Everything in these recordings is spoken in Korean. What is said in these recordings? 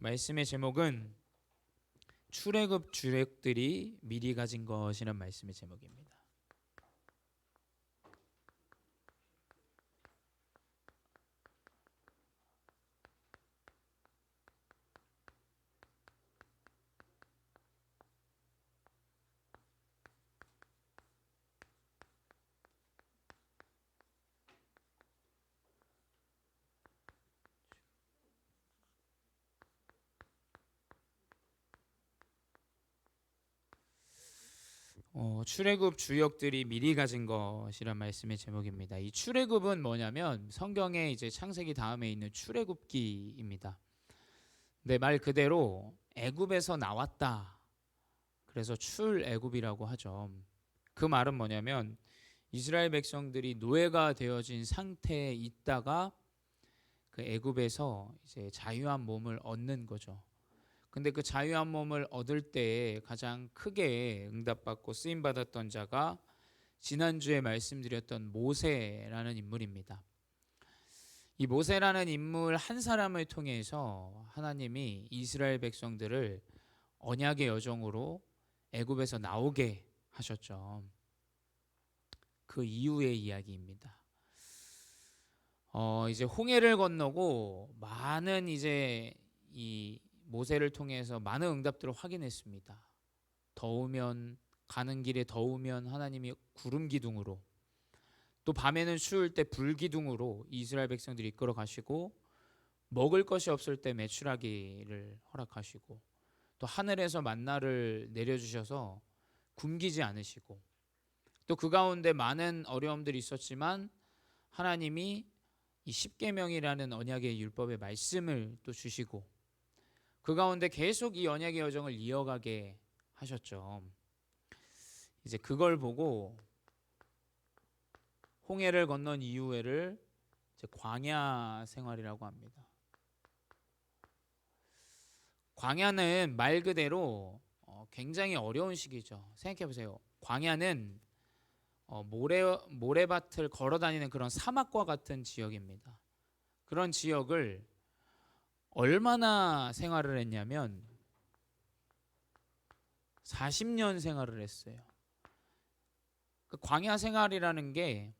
말씀의 제목은 출애굽 주역들이 미리 가진 것이란 말씀의 제목입니다. 출애굽 주역들이 미리 가진 것이란 말씀의 제목입니다. 이 출애굽은 뭐냐면 성경에 이제 창세기 다음에 있는 출애굽기입니다. 네, 말 그대로 애굽에서 나왔다. 그래서 출애굽이라고 하죠. 그 말은 뭐냐면 이스라엘 백성들이 노예가 되어진 상태에 있다가 그 애굽에서 이제 자유한 몸을 얻는 거죠. 근데 그 자유한 몸을 얻을 때 가장 크게 응답받고 쓰임 받았던 자가 지난주에 말씀드렸던 모세라는 인물입니다. 이 모세라는 인물 한 사람을 통해서 하나님이 이스라엘 백성들을 언약의 여정으로 애굽에서 나오게 하셨죠. 그 이후의 이야기입니다. 이제 홍해를 건너고 많은 이제 이 모세를 통해서 많은 응답들을 확인했습니다. 더우면 가는 길에 더우면 하나님이 구름 기둥으로, 또 밤에는 추울 때 불 기둥으로 이스라엘 백성들이 이끌어 가시고, 먹을 것이 없을 때 메추라기를 허락하시고, 또 하늘에서 만나를 내려주셔서 굶기지 않으시고, 또 그 가운데 많은 어려움들이 있었지만 하나님이 이 십계명이라는 언약의 율법의 말씀을 또 주시고, 그 가운데 계속 이 언약의 여정을 이어가게 하셨죠. 이제 그걸 보고 홍해를 건넌 이후에를 이제 광야 생활이라고 합니다. 광야는 말 그대로 굉장히 어려운 시기죠. 생각해 보세요. 광야는 모래밭을 걸어 다니는 그런 사막과 같은 지역입니다. 그런 지역을 얼마나 생활을 했냐면 40년 생활을 했어요. 그 광야 생활이라는 게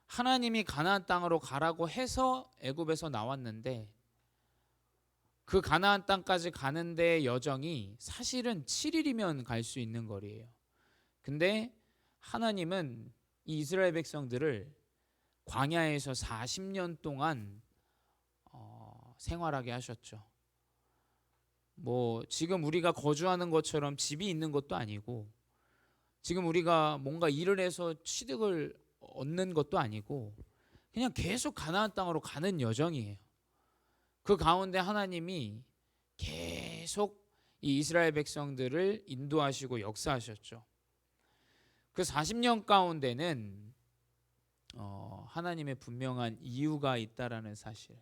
하나님이 가나안 땅으로 가라고 해서 애굽에서 나왔는데, 그 가나안 땅까지 가는데 여정이 사실은 7일이면 갈 수 있는 거리예요. 근데 하나님은 이 이스라엘 백성들을 광야에서 40년 동안 생활하게 하셨죠. 뭐 지금 우리가 거주하는 것처럼 집이 있는 것도 아니고, 지금 우리가 뭔가 일을 해서 취득을 얻는 것도 아니고, 그냥 계속 가나안 땅으로 가는 여정이에요. 그 가운데 하나님이 계속 이 이스라엘 백성들을 인도하시고 역사하셨죠. 그 40년 가운데는 하나님의 분명한 이유가 있다라는 사실,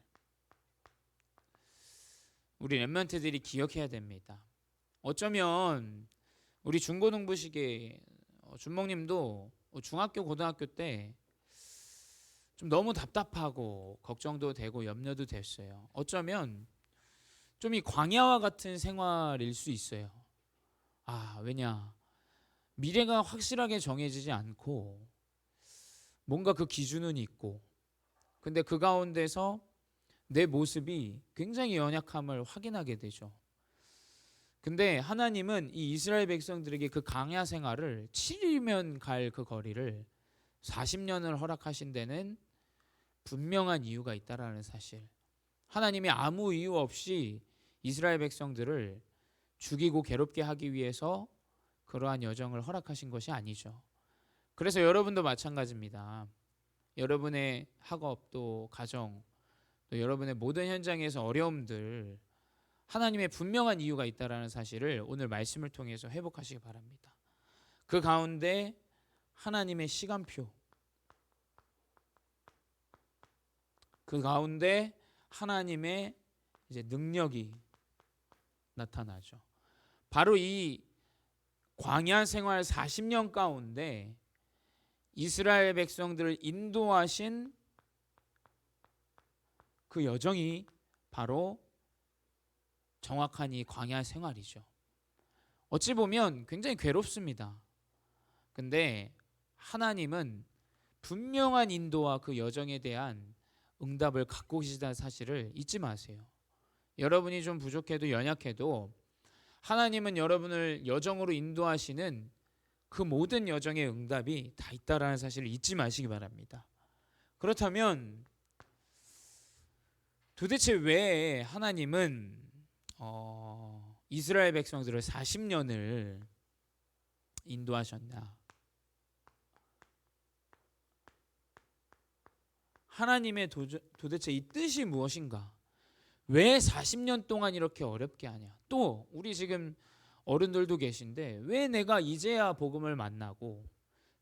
우리 렘넌트들이 기억해야 됩니다. 어쩌면 우리 중고등부식의 준목님도 중학교 고등학교 때 좀 너무 답답하고 걱정도 되고 염려도 됐어요. 어쩌면 좀 이 광야와 같은 생활일 수 있어요. 왜냐, 미래가 확실하게 정해지지 않고 뭔가 그 기준은 있고, 근데 그 가운데서 내 모습이 굉장히 연약함을 확인하게 되죠. 근데 하나님은 이 이스라엘 백성들에게 그 광야 생활을 7일이면 갈 그 거리를 40년을 허락하신 데는 분명한 이유가 있다라는 사실. 하나님이 아무 이유 없이 이스라엘 백성들을 죽이고 괴롭게 하기 위해서 그러한 여정을 허락하신 것이 아니죠. 그래서 여러분도 마찬가지입니다. 여러분의 학업, 또 가정, 또 여러분의 모든 현장에서 어려움들, 하나님의 분명한 이유가 있다라는 사실을 오늘 말씀을 통해서 회복하시기 바랍니다. 그 가운데 하나님의 시간표, 그 가운데 하나님의 이제 능력이 나타나죠. 바로 이 광야 생활 40년 가운데 이스라엘 백성들을 인도하신 그 여정이 바로 정확한 이 광야 생활이죠. 어찌 보면 굉장히 괴롭습니다. 근데 하나님은 분명한 인도와 그 여정에 대한 응답을 갖고 계시다는 사실을 잊지 마세요. 여러분이 좀 부족해도 연약해도 하나님은 여러분을 여정으로 인도하시는 그 모든 여정의 응답이 다 있다라는 사실을 잊지 마시기 바랍니다. 그렇다면 도대체 왜 하나님은 이스라엘 백성들을 40년을 인도하셨나? 하나님의 도대체 이 뜻이 무엇인가? 왜 40년 동안 이렇게 어렵게 하냐? 또 우리 지금 어른들도 계신데 왜 내가 이제야 복음을 만나고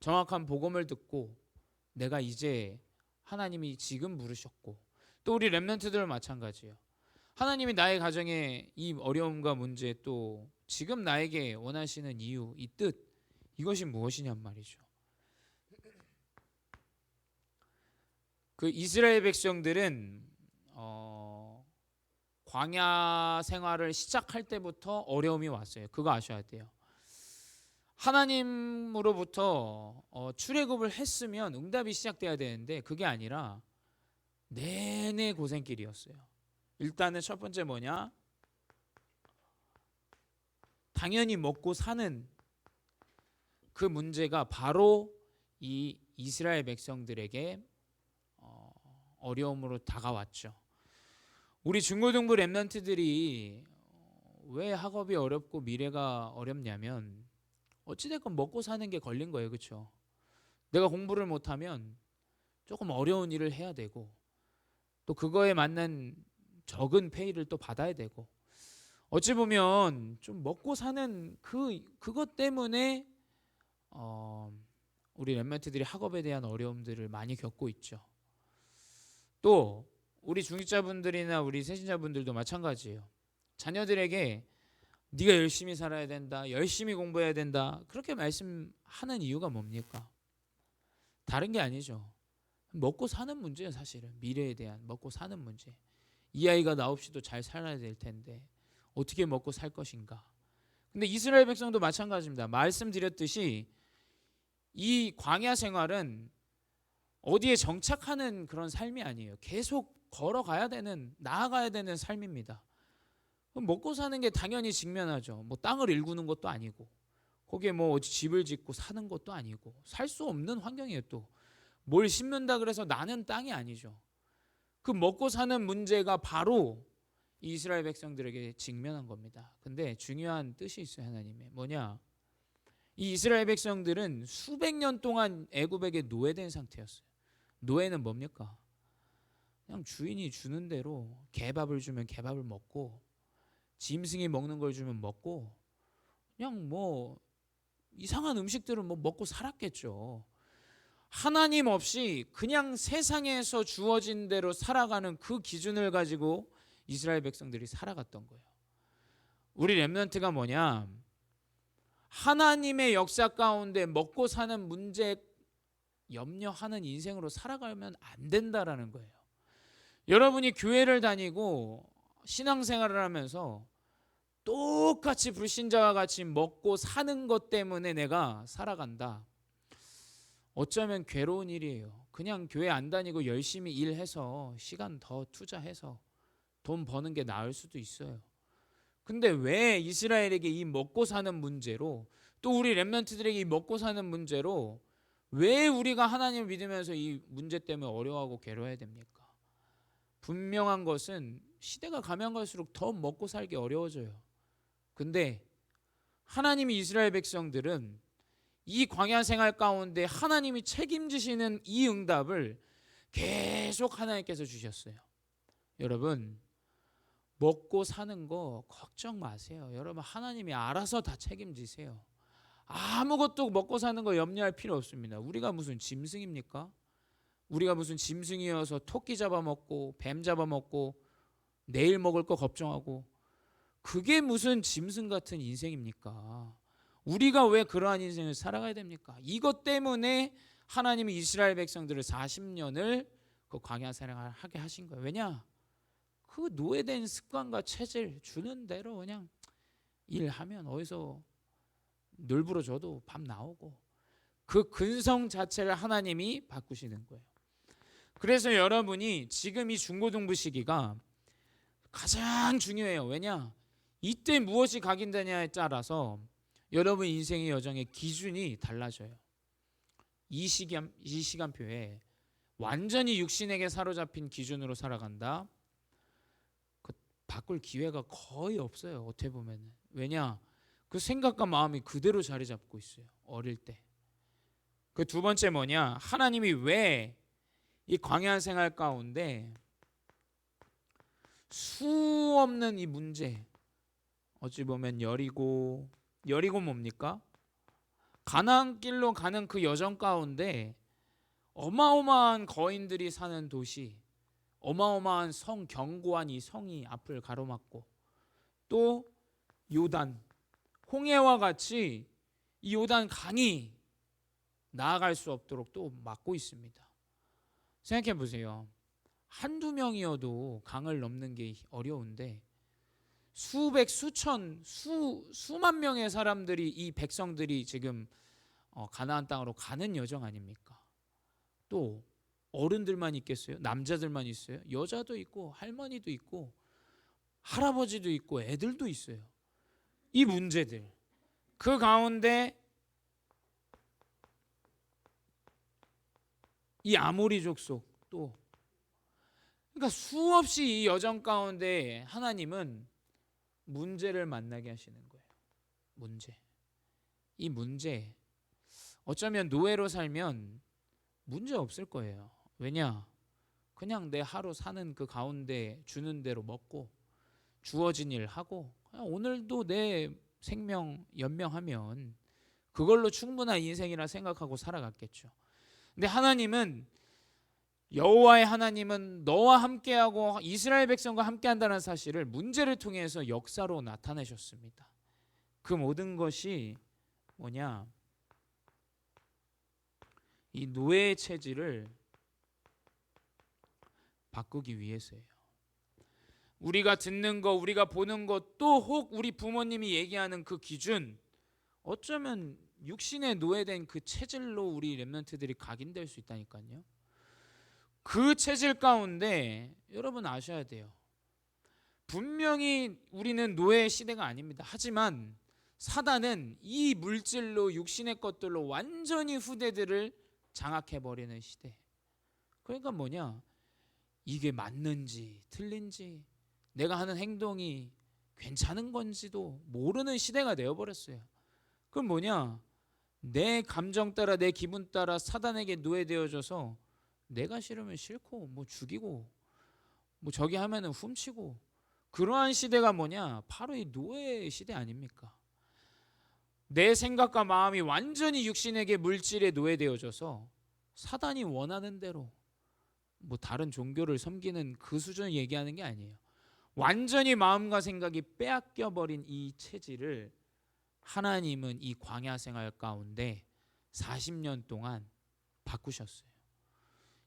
정확한 복음을 듣고 내가 이제 하나님이 지금 부르셨고, 또 우리 렘넌트들 마찬가지예요. 하나님이 나의 가정에 이 어려움과 문제, 또 지금 나에게 원하시는 이유, 이 뜻, 이것이 무엇이냔 말이죠. 그 이스라엘 백성들은 광야 생활을 시작할 때부터 어려움이 왔어요. 그거 아셔야 돼요. 하나님으로부터 출애굽을 했으면 응답이 시작돼야 되는데 그게 아니라 내내 고생길이었어요. 일단은 첫 번째 뭐냐? 당연히 먹고 사는 그 문제가 바로 이 이스라엘 백성들에게 어려움으로 다가왔죠. 우리 중고등부 렘넌트들이 왜 학업이 어렵고 미래가 어렵냐면 어찌됐건 먹고 사는 게 걸린 거예요. 그렇죠? 내가 공부를 못하면 조금 어려운 일을 해야 되고 또 그거에 맞는 적은 페이를 또 받아야 되고, 어찌 보면 좀 먹고 사는 그것 때문에 우리 렘넌트들이 학업에 대한 어려움들을 많이 겪고 있죠. 또 우리 중직자분들이나 우리 세신자분들도 마찬가지예요. 자녀들에게 네가 열심히 살아야 된다, 열심히 공부해야 된다, 그렇게 말씀하는 이유가 뭡니까? 다른 게 아니죠. 먹고 사는 문제예요. 사실은 미래에 대한 먹고 사는 문제. 이 아이가 나 없이도 잘 살아야 될 텐데 어떻게 먹고 살 것인가. 근데 이스라엘 백성도 마찬가지입니다. 말씀드렸듯이 이 광야 생활은 어디에 정착하는 그런 삶이 아니에요. 계속 걸어가야 되는, 나아가야 되는 삶입니다. 먹고 사는 게 당연히 직면하죠. 뭐 땅을 일구는 것도 아니고 거기에 뭐 집을 짓고 사는 것도 아니고 살 수 없는 환경이에요. 또 뭘 심는다 그래서 나는 땅이 아니죠. 그 먹고 사는 문제가 바로 이스라엘 백성들에게 직면한 겁니다. 근데 중요한 뜻이 있어요. 하나님의 뭐냐? 이 이스라엘 백성들은 수백 년 동안 애굽에게 노예된 상태였어요. 노예는 뭡니까? 그냥 주인이 주는 대로 개밥을 주면 개밥을 먹고 짐승이 먹는 걸 주면 먹고 그냥 뭐 이상한 음식들을 뭐 먹고 살았겠죠. 하나님 없이 그냥 세상에서 주어진 대로 살아가는 그 기준을 가지고 이스라엘 백성들이 살아갔던 거예요. 우리 렘넌트가 뭐냐? 하나님의 역사 가운데 먹고 사는 문제 염려하는 인생으로 살아가면 안 된다라는 거예요. 여러분이 교회를 다니고 신앙생활을 하면서 똑같이 불신자와 같이 먹고 사는 것 때문에 내가 살아간다. 어쩌면 괴로운 일이에요. 그냥 교회 안 다니고 열심히 일해서 시간 더 투자해서 돈 버는 게 나을 수도 있어요. 근데 왜 이스라엘에게 이 먹고 사는 문제로, 또 우리 렘넌트들에게 이 먹고 사는 문제로 왜 우리가 하나님을 믿으면서 이 문제 때문에 어려워하고 괴로워해야 됩니까? 분명한 것은 시대가 가면 갈수록 더 먹고 살기 어려워져요. 근데 하나님이 이스라엘 백성들은 이 광야 생활 가운데 하나님이 책임지시는 이 응답을 계속 하나님께서 주셨어요. 여러분, 먹고 사는 거 걱정 마세요. 여러분, 하나님이 알아서 다 책임지세요. 아무것도 먹고 사는 거 염려할 필요 없습니다. 우리가 무슨 짐승입니까? 우리가 무슨 짐승이어서 토끼 잡아먹고 뱀 잡아먹고 내일 먹을 거 걱정하고, 그게 무슨 짐승 같은 인생입니까? 우리가 왜 그러한 인생을 살아가야 됩니까? 이것 때문에 하나님이 이스라엘 백성들을 40년을 그 광야 생활을 하게 하신 거예요. 왜냐? 그 노예된 습관과 체질 주는 대로 그냥 일하면 어디서 놀부러져도 밥 나오고, 그 근성 자체를 하나님이 바꾸시는 거예요. 그래서 여러분이 지금 이 중고등부 시기가 가장 중요해요. 왜냐? 이때 무엇이 각인되냐에 따라서 여러분 인생의 여정의 기준이 달라져요. 이 시간표에 완전히 육신에게 사로잡힌 기준으로 살아간다, 그 바꿀 기회가 거의 없어요. 어떻게 보면. 왜냐? 그 생각과 마음이 그대로 자리 잡고 있어요. 어릴 때. 그 두 번째 뭐냐? 하나님이 왜 이 광야 생활 가운데 수 없는 이 문제, 어찌 보면 여리고 뭡니까? 가나안 길로 가는 그 여정 가운데 어마어마한 거인들이 사는 도시, 어마어마한 성, 견고한 이 성이 앞을 가로막고, 또 요단, 홍해와 같이 이 요단 강이 나아갈 수 없도록 또 막고 있습니다. 생각해 보세요. 한두 명이어도 강을 넘는 게 어려운데 수백, 수천, 수만 명의 사람들이, 이 백성들이 지금 가나안 땅으로 가는 여정 아닙니까? 또 어른들만 있겠어요? 남자들만 있어요? 여자도 있고 할머니도 있고 할아버지도 있고 애들도 있어요. 이 문제들, 그 가운데 이 아모리 족속, 또 그러니까 수없이 이 여정 가운데 하나님은 문제를 만나게 하시는 거예요. 문제. 이 문제, 어쩌면 노예로 살면 문제 없을 거예요. 왜냐? 그냥 내 하루 사는 그 가운데 주는 대로 먹고 주어진 일 하고 그냥 오늘도 내 생명 연명하면 그걸로 충분한 인생이라 생각하고 살아갔겠죠. 근데 하나님은, 여호와의 하나님은 너와 함께하고 이스라엘 백성과 함께한다는 사실을 문제를 통해서 역사로 나타내셨습니다. 그 모든 것이 뭐냐? 이 노예의 체질을 바꾸기 위해서예요. 우리가 듣는 것, 우리가 보는 것, 또 혹 우리 부모님이 얘기하는 그 기준, 어쩌면 육신에 노예된 그 체질로 우리 렘넌트들이 각인될 수 있다니까요. 그 체질 가운데 여러분 아셔야 돼요. 분명히 우리는 노예의 시대가 아닙니다. 하지만 사단은 이 물질로, 육신의 것들로 완전히 후대들을 장악해버리는 시대. 그러니까 뭐냐? 이게 맞는지 틀린지, 내가 하는 행동이 괜찮은 건지도 모르는 시대가 되어버렸어요. 그럼 뭐냐? 내 감정 따라, 내 기분 따라 사단에게 노예되어져서 내가 싫으면 싫고, 뭐 죽이고, 뭐 저기 하면은 훔치고, 그러한 시대가 뭐냐? 바로 이 노예의 시대 아닙니까? 내 생각과 마음이 완전히 육신에게, 물질에 노예되어져서 사단이 원하는 대로, 뭐 다른 종교를 섬기는 그 수준을 얘기하는 게 아니에요. 완전히 마음과 생각이 빼앗겨 버린 이 체질을 하나님은 이 광야 생활 가운데 40년 동안 바꾸셨어요.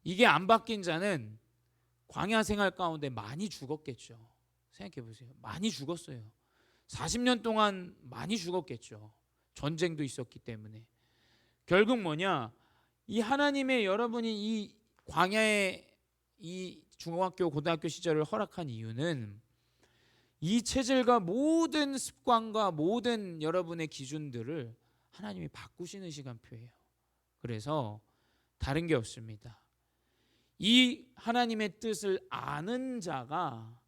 이게 안 바뀐 자는 광야 생활 가운데 많이 죽었겠죠. 생각해 보세요. 많이 죽었어요. 40년 동안 많이 죽었겠죠. 전쟁도 있었기 때문에. 결국 뭐냐? 이 하나님의, 여러분이 이 광야의 이 중학교, 고등학교 시절을 허락한 이유는 이 체질과 모든 습관과 모든 여러분의 기준들을 하나님이 바꾸시는 시간표예요. 그래서 다른 게 없습니다. 이 하나님의 뜻을 아는 자가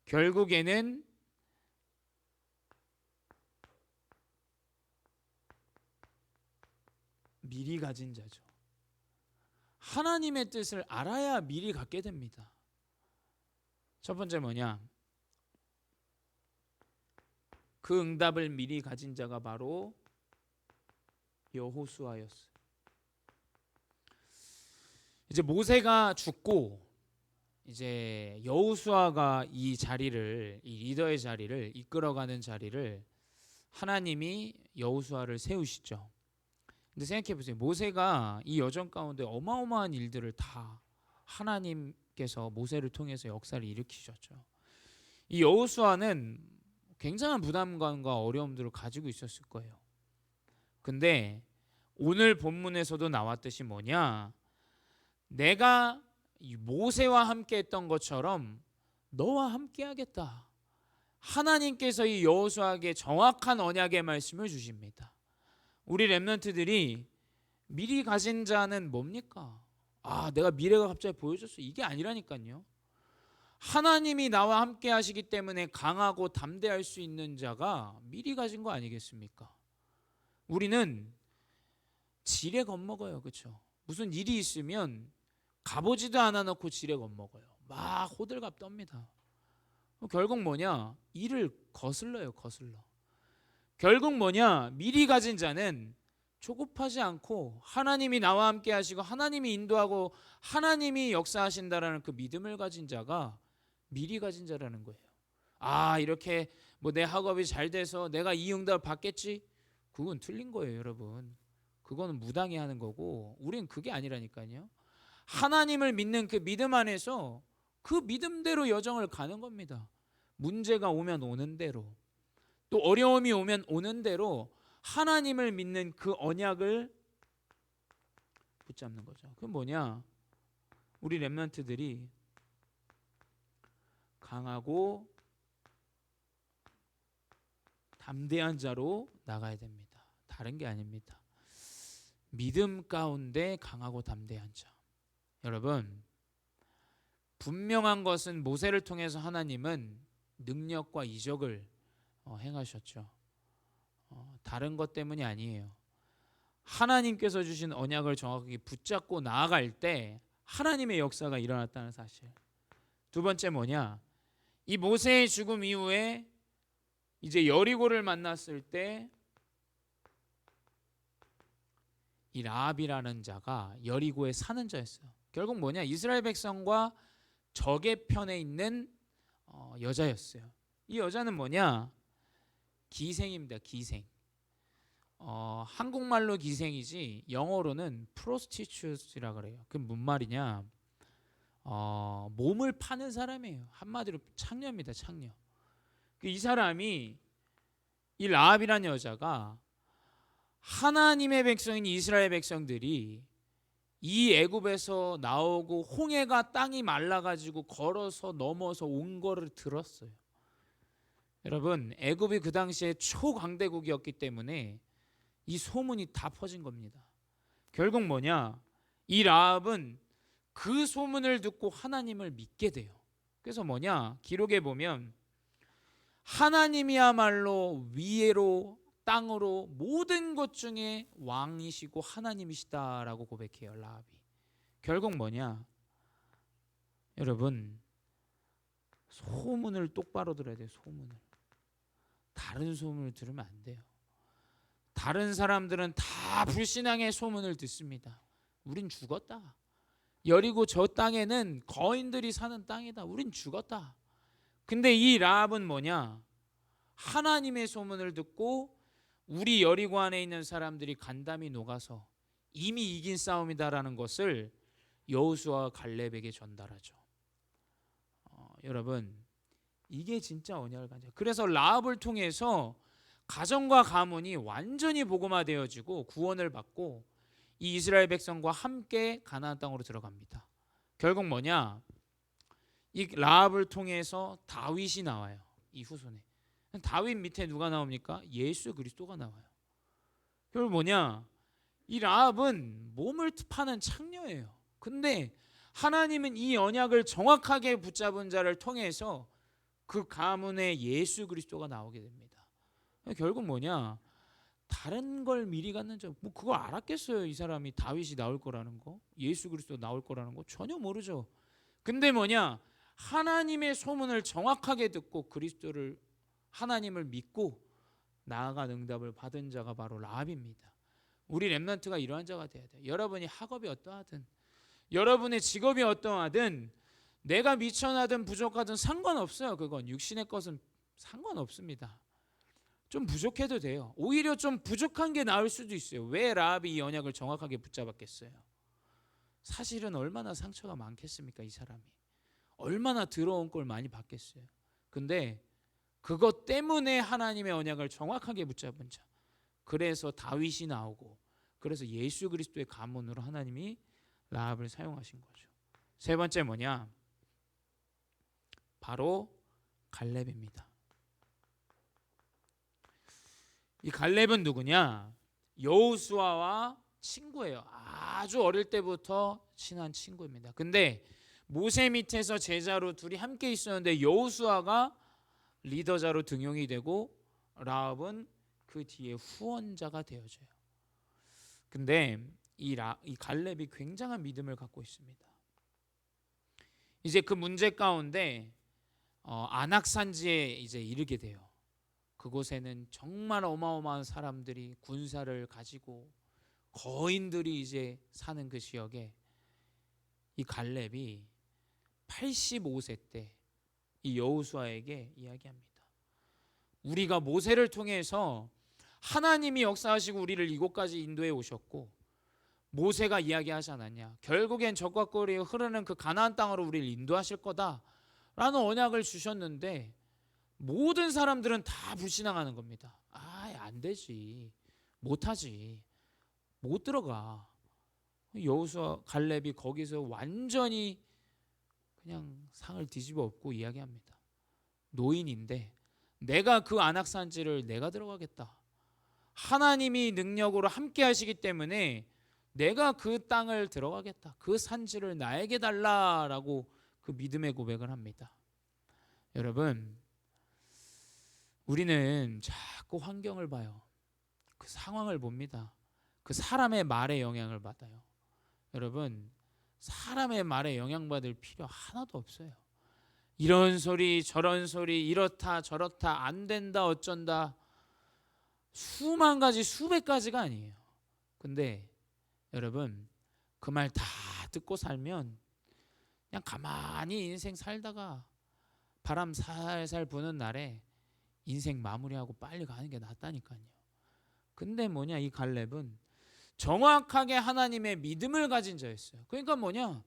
결국에는 미리 가진 자죠. 하나님의 뜻을 알아야 미리 갖게 됩니다. 첫 번째 뭐냐? 그 응답을 미리 가진 자가 바로 여호수아였어요. 이제 모세가 죽고 이제 여호수아가 이 자리를, 이 리더의 자리를, 이끌어가는 자리를 하나님이 여호수아를 세우시죠. 근데 생각해 보세요. 모세가 이 여정 가운데 어마어마한 일들을 다 하나님께서 모세를 통해서 역사를 일으키셨죠. 이 여호수아는 굉장한 부담감과 어려움들을 가지고 있었을 거예요. 근데 오늘 본문에서도 나왔듯이 뭐냐? 내가 모세와 함께 했던 것처럼 너와 함께 하겠다. 하나님께서 이 여호수아에게 정확한 언약의 말씀을 주십니다. 우리 렘넌트들이 미리 가진 자는 뭡니까? 내가 미래가 갑자기 보여줬어. 이게 아니라니까요. 하나님이 나와 함께 하시기 때문에 강하고 담대할 수 있는 자가 미리 가진 거 아니겠습니까? 우리는 지레 겁먹어요. 그렇죠? 무슨 일이 있으면 가보지도 않아 놓고 지레 겁먹어요. 막 호들갑 떱니다. 결국 뭐냐? 일을 거슬러요. 결국 뭐냐? 미리 가진 자는 조급하지 않고 하나님이 나와 함께 하시고 하나님이 인도하고 하나님이 역사하신다라는 그 믿음을 가진 자가 미리 가진 자라는 거예요. 이렇게 뭐 내 학업이 잘 돼서 내가 이 응답을 받겠지? 그건 틀린 거예요, 여러분. 그거는 무당이 하는 거고 우린 그게 아니라니까요. 하나님을 믿는 그 믿음 안에서 그 믿음대로 여정을 가는 겁니다. 문제가 오면 오는 대로, 또 어려움이 오면 오는 대로 하나님을 믿는 그 언약을 붙잡는 거죠. 그건 뭐냐? 우리 렘넌트들이 강하고 담대한 자로 나가야 됩니다. 다른 게 아닙니다. 믿음 가운데 강하고 담대한 자. 여러분, 분명한 것은 모세를 통해서 하나님은 능력과 이적을 행하셨죠. 다른 것 때문이 아니에요. 하나님께서 주신 언약을 정확하게 붙잡고 나아갈 때 하나님의 역사가 일어났다는 사실. 두 번째 뭐냐? 이 모세의 죽음 이후에 이제 여리고를 만났을 때 이 라합이라는 자가 여리고에 사는 자였어요. 결국 뭐냐? 이스라엘 백성과 적의 편에 있는 여자였어요. 이 여자는 뭐냐? 기생입니다. 기생. 한국말로 기생이지 영어로는 prostitute이라 그래요. 그게 뭔 말이냐? 몸을 파는 사람이에요. 한마디로 창녀입니다. 창녀. 이 사람이 이 라합이라는 여자가 하나님의 백성인 이스라엘 백성들이 이 애굽에서 나오고 홍해가 땅이 말라가지고 걸어서 넘어서 온 거를 들었어요. 여러분, 애굽이 그 당시에 초강대국이었기 때문에 이 소문이 다 퍼진 겁니다. 결국 뭐냐? 이 라합은 그 소문을 듣고 하나님을 믿게 돼요. 그래서 뭐냐? 기록에 보면 하나님이야말로 위로 땅으로 모든 것 중에 왕이시고 하나님이시다라고 고백해요. 라합이. 결국 뭐냐? 여러분, 소문을 똑바로 들어야 돼요. 소문을. 다른 소문을 들으면 안 돼요. 다른 사람들은 다 불신앙의 소문을 듣습니다. 우린 죽었다. 여리고 저 땅에는 거인들이 사는 땅이다. 우린 죽었다. 근데 이 라합은 뭐냐? 하나님의 소문을 듣고 우리 여리고 안에 있는 사람들이 간담이 녹아서 이미 이긴 싸움이다라는 것을 여호수아와 갈렙에게 전달하죠. 여러분, 이게 진짜 언약을 가져. 그래서 라합을 통해서 가정과 가문이 완전히 복음화되어지고 구원을 받고 이 이스라엘 백성과 함께 가나안 땅으로 들어갑니다. 결국 뭐냐? 이 라합을 통해서 다윗이 나와요. 이 후손에. 다윗 밑에 누가 나옵니까? 예수 그리스도가 나와요. 결국 뭐냐? 이 라합은 몸을 파는 창녀예요. 근데 하나님은 이 언약을 정확하게 붙잡은 자를 통해서 그 가문에 예수 그리스도가 나오게 됩니다. 결국 뭐냐? 다른 걸 미리 갖는 자, 뭐 그거 알았겠어요? 이 사람이 다윗이 나올 거라는 거, 예수 그리스도 나올 거라는 거 전혀 모르죠. 근데 뭐냐? 하나님의 소문을 정확하게 듣고 그리스도를 하나님을 믿고 나아간 응답을 받은 자가 바로 라합입니다. 우리 렘넌트가 이러한 자가 돼야 돼요. 여러분이 학업이 어떠하든, 여러분의 직업이 어떠하든, 내가 미천하든 부족하든 상관없어요. 그건 육신의 것은 상관없습니다. 좀 부족해도 돼요. 오히려 좀 부족한 게 나을 수도 있어요. 왜 라합이 이 언약을 정확하게 붙잡았겠어요? 사실은 얼마나 상처가 많겠습니까? 이 사람이 얼마나 더러운 걸 많이 받겠어요. 근데 그것 때문에 하나님의 언약을 정확하게 붙잡은 자. 그래서 다윗이 나오고, 그래서 예수 그리스도의 가문으로 하나님이 라합을 사용하신 거죠. 세 번째 뭐냐? 바로 갈렙입니다. 이 갈렙은 누구냐? 여호수아와 친구예요. 아주 어릴 때부터 친한 친구입니다. 근데 모세 밑에서 제자로 둘이 함께 있었는데 여호수아가 리더자로 등용이 되고 라합은 그 뒤에 후원자가 되어져요. 근데 이 갈렙이 굉장한 믿음을 갖고 있습니다. 이제 그 문제 가운데 안악산지에 이제 이르게 돼요. 그곳에는 정말 어마어마한 사람들이 군사를 가지고 거인들이 이제 사는 그 지역에 이 갈렙이 85세 때 이 여호수아에게 이야기합니다. 우리가 모세를 통해서 하나님이 역사하시고 우리를 이곳까지 인도해 오셨고, 모세가 이야기하지 않았냐? 결국엔 적과 꿀이 흐르는 그 가나안 땅으로 우리를 인도하실 거다라는 언약을 주셨는데 모든 사람들은 다 불신앙하는 겁니다. 안 되지, 못하지, 못 들어가. 여호수아 갈렙이 거기서 완전히 그냥 상을 뒤집어 엎고 이야기합니다. 노인인데 내가 그 안악산지를 내가 들어가겠다. 하나님이 능력으로 함께 하시기 때문에 내가 그 땅을 들어가겠다. 그 산지를 나에게 달라라고 그 믿음의 고백을 합니다. 여러분, 우리는 자꾸 환경을 봐요. 그 상황을 봅니다. 그 사람의 말에 영향을 받아요. 여러분, 사람의 말에 영향받을 필요 하나도 없어요. 이런 소리 저런 소리, 이렇다 저렇다, 안 된다 어쩐다, 수만 가지 수백 가지가 아니에요. 근데 여러분, 그 말 다 듣고 살면 그냥 가만히 인생 살다가 바람 살살 부는 날에 인생 마무리하고 빨리 가는 게 낫다니까요. 근데 뭐냐, 이 갈렙은 정확하게 하나님의 믿음을 가진 자였어요. 그러니까 뭐냐,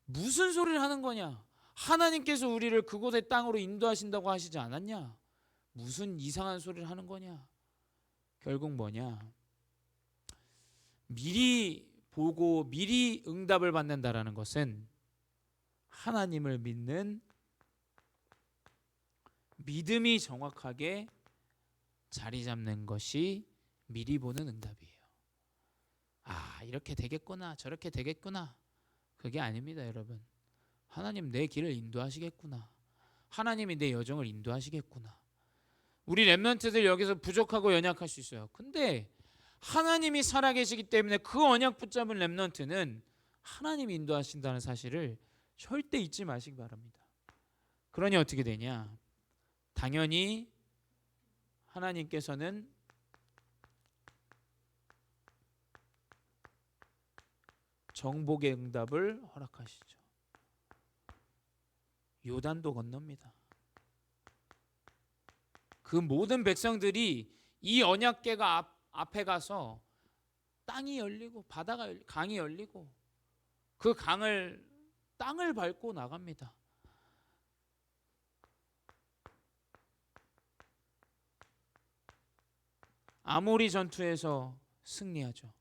무슨 소리를 하는 거냐? 하나님께서 우리를 그곳의 땅으로 인도하신다고 하시지 않았냐? 무슨 이상한 소리를 하는 거냐? 결국 뭐냐, 미리 보고 미리 응답을 받는다라는 것은 하나님을 믿는 믿음이 정확하게 자리 잡는 것이 미리 보는 응답이에요. 이렇게 되겠구나 저렇게 되겠구나, 그게 아닙니다. 여러분, 하나님 내 길을 인도하시겠구나, 하나님이 내 여정을 인도하시겠구나. 우리 렘넌트들 여기서 부족하고 연약할 수 있어요. 근데 하나님이 살아계시기 때문에 그 언약 붙잡은 렘넌트는 하나님이 인도하신다는 사실을 절대 잊지 마시기 바랍니다. 그러니 어떻게 되냐, 당연히 하나님께서는 정복의 응답을 허락하시죠. 요단도 건넙니다. 그 모든 백성들이 이 언약궤가 앞에 가서 땅이 열리고 바다가 열리고 강이 열리고 그 땅을 밟고 나갑니다. 아모리 전투에서 승리하죠.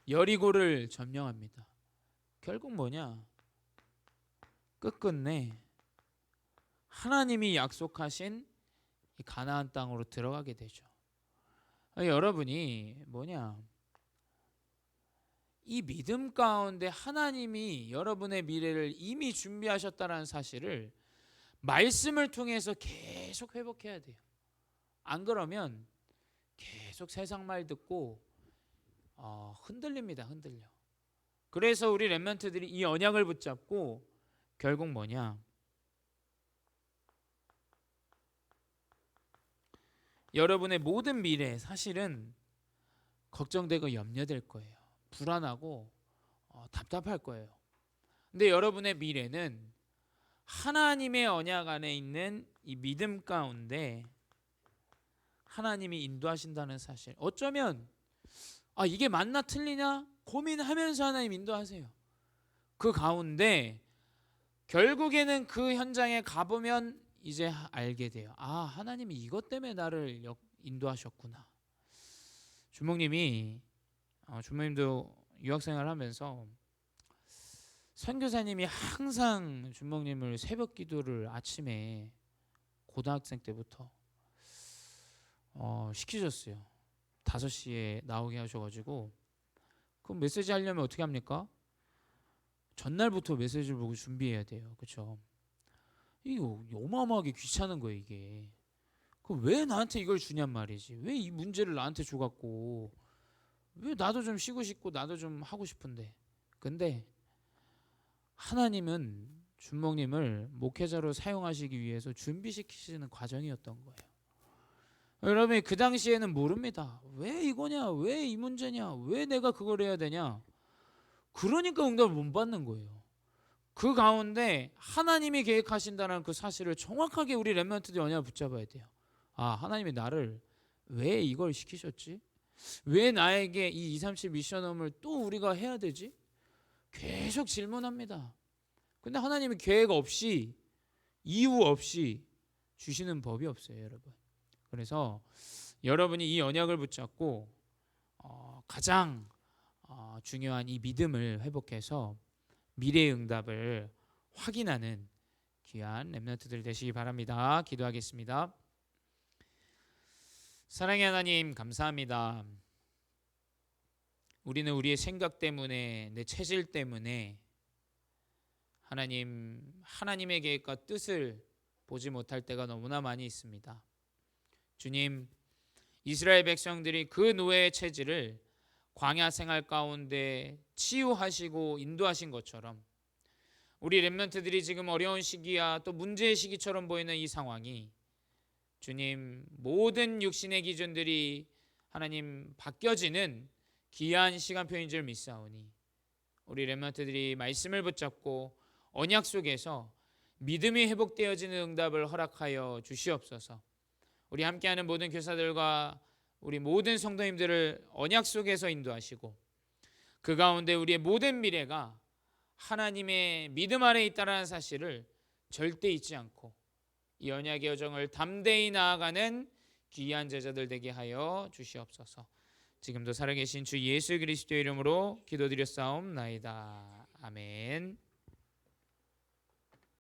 여리고를 점령합니다. 결국 뭐냐, 끝끝내 하나님이 약속하신 이 가나안 땅으로 들어가게 되죠. 여러분이 뭐냐, 이 믿음 가운데 하나님이 여러분의 미래를 이미 준비하셨다는 사실을 말씀을 통해서 계속 회복해야 돼요. 안 그러면 계속 세상 말 듣고 흔들립니다. 흔들려. 그래서 우리 렘넌트들이 이 언약을 붙잡고 결국 뭐냐, 여러분의 모든 미래 사실은 걱정되고 염려될 거예요. 불안하고 답답할 거예요. 근데 여러분의 미래는 하나님의 언약 안에 있는 이 믿음 가운데 하나님이 인도하신다는 사실, 어쩌면 이게 맞나 틀리냐 고민하면서 하나님 인도하세요. 그 가운데 결국에는 그 현장에 가보면 이제 알게 돼요. 아, 하나님이 이것 때문에 나를 인도하셨구나. 주목님도 유학생활하면서 선교사님이 항상 주목님을 새벽 기도를 아침에 고등학생 때부터 시키셨어요. 5시에 나오게 하셔가지고, 그럼 메시지 하려면 어떻게 합니까? 전날부터 메시지를 보고 준비해야 돼요. 그렇죠? 이게 어마어마하게 귀찮은 거예요, 이게. 그럼 왜 나한테 이걸 주냔 말이지. 왜 이 문제를 나한테 줘갖고, 왜 나도 좀 쉬고 싶고 나도 좀 하고 싶은데. 근데 하나님은 준목님을 목회자로 사용하시기 위해서 준비시키시는 과정이었던 거예요. 여러분이 그 당시에는 모릅니다. 왜 이거냐? 왜 이 문제냐? 왜 내가 그걸 해야 되냐? 그러니까 응답을 못 받는 거예요. 그 가운데 하나님이 계획하신다는 그 사실을 정확하게 우리 렘넌트들이 언약을 붙잡아야 돼요. 아, 하나님이 나를 왜 이걸 시키셨지? 왜 나에게 이 237 미션홈을 또 우리가 해야 되지? 계속 질문합니다. 근데 하나님이 계획 없이, 이유 없이 주시는 법이 없어요, 여러분. 그래서 여러분이 이 언약을 붙잡고 가장 중요한 이 믿음을 회복해서 미래의 응답을 확인하는 귀한 렘넌트들 되시기 바랍니다. 기도하겠습니다. 사랑의 하나님, 감사합니다. 우리는 우리의 생각 때문에, 내 체질 때문에 하나님의 계획과 뜻을 보지 못할 때가 너무나 많이 있습니다. 주님, 이스라엘 백성들이 그 노예의 체질을 광야 생활 가운데 치유하시고 인도하신 것처럼 우리 렘넌트들이 지금 어려운 시기야 또 문제의 시기처럼 보이는 이 상황이 주님, 모든 육신의 기준들이 하나님 바뀌어지는 귀한 시간표인 줄 믿사오니 우리 렘넌트들이 말씀을 붙잡고 언약 속에서 믿음이 회복되어지는 응답을 허락하여 주시옵소서. 우리 함께하는 모든 교사들과 우리 모든 성도님들을 언약 속에서 인도하시고 그 가운데 우리의 모든 미래가 하나님의 믿음 아래에 있다는 사실을 절대 잊지 않고 이 언약의 여정을 담대히 나아가는 귀한 제자들 되게 하여 주시옵소서. 지금도 살아계신 주 예수 그리스도의 이름으로 기도드렸사옵나이다. 아멘.